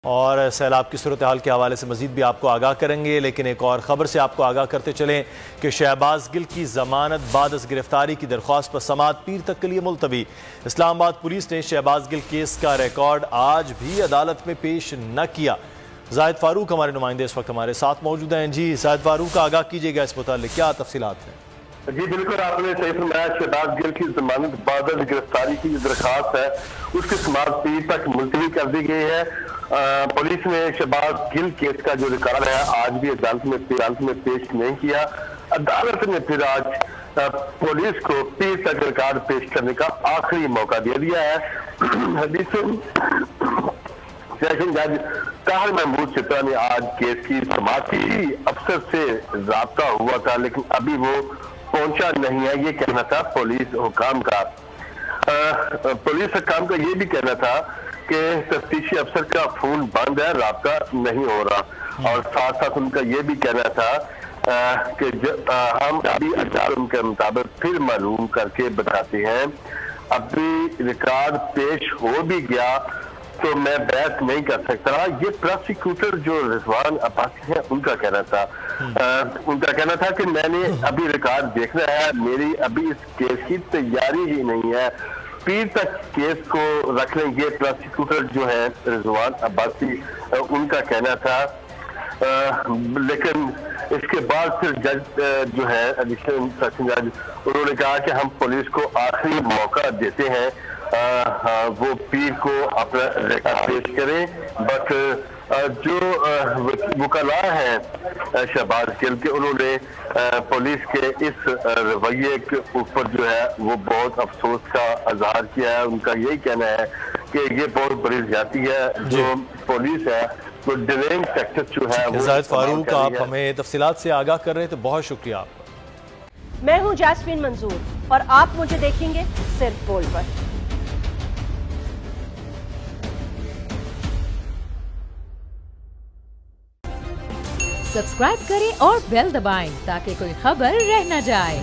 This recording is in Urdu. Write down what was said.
اور سیلاب کی صورتحال کے حوالے سے مزید بھی آپ کو آگاہ کریں گے، لیکن ایک اور خبر سے آپ کو آگاہ کرتے چلیں کہ شہباز گل کی ضمانت بعد از گرفتاری کی درخواست پر سماعت پیر تک کے لیے ملتوی۔ اسلام آباد پولیس نے شہباز گل کیس کا ریکارڈ آج بھی عدالت میں پیش نہ کیا۔ زاہد فاروق ہمارے نمائندے اس وقت ہمارے ساتھ موجود ہیں۔ جی زاہد فاروق، آگاہ کیجیے گا اس متعلق، کیا تفصیلات ہیں؟ جی بالکل، آپ نے صحیح فرمایا۔ شہباز گل کی ضمانت بعد از گرفتاری کی درخواست ہے اس کی سماعت پیر تک ملتوی کر دی گئی ہے۔ پولیس نے شہباز گل کیس کا جو ریکارڈ ہے آج بھی عدالت میں پیش نہیں کیا۔ عدالت نے پھر آج پولیس کو پیر تک ریکارڈ پیش کرنے کا آخری موقع دے دیا ہے۔ سیشن جج طاہر محمود چترا نے آج کیس کی سماعت کی۔ افسر سے رابطہ ہوا تھا لیکن ابھی وہ پہنچا نہیں ہے، یہ کہنا تھا پولیس حکام کا۔ پولیس حکام کا یہ بھی کہنا تھا کہ تفتیشی افسر کا فون بند ہے، رابطہ نہیں ہو رہا، اور ساتھ ساتھ ان کا یہ بھی کہنا تھا کہ ہم ابھی اجازت کے مطابق پھر معلوم کر کے بتاتے ہیں۔ ابھی ریکارڈ پیش ہو بھی گیا تو میں بحث نہیں کر سکتا۔ یہ پروسیکیوٹر جو رضوان عباسی ہے ان کا کہنا تھا کہ میں نے ابھی ریکارڈ دیکھنا ہے، میری ابھی اس کیس کی تیاری ہی نہیں ہے، پیر تک کیس کو رکھ لیں گے۔ پروسیکیوٹر جو ہے رضوان عباسی ان کا کہنا تھا، لیکن اس کے بعد پھر جج جو ہے ایڈیشنل سیشن جج انہوں نے کہا کہ ہم پولیس کو آخری موقع دیتے ہیں، وہ پیر کو اپنا ریکارڈ پیش کریں۔ بٹ جو وکلاء ہیں شہباز گل کے، انہوں نے پولیس کے اس رویے کے اوپر جو ہے وہ بہت افسوس کا اظہار کیا ہے۔ ان کا یہی کہنا ہے کہ یہ بہت بڑی زیادتی ہے جو پولیس ہے، تو ڈیلینگ ٹیکٹس جو ہے وہ۔ زاہد فاروق، آپ ہمیں تفصیلات سے آگاہ کر رہے ہیں تو بہت شکریہ آپ کا۔ میں ہوں جاسمین منظور اور آپ مجھے دیکھیں گے صرف بول پر۔ سبسکرائب کریں اور بیل دبائیں تاکہ کوئی خبر رہ نہ جائے۔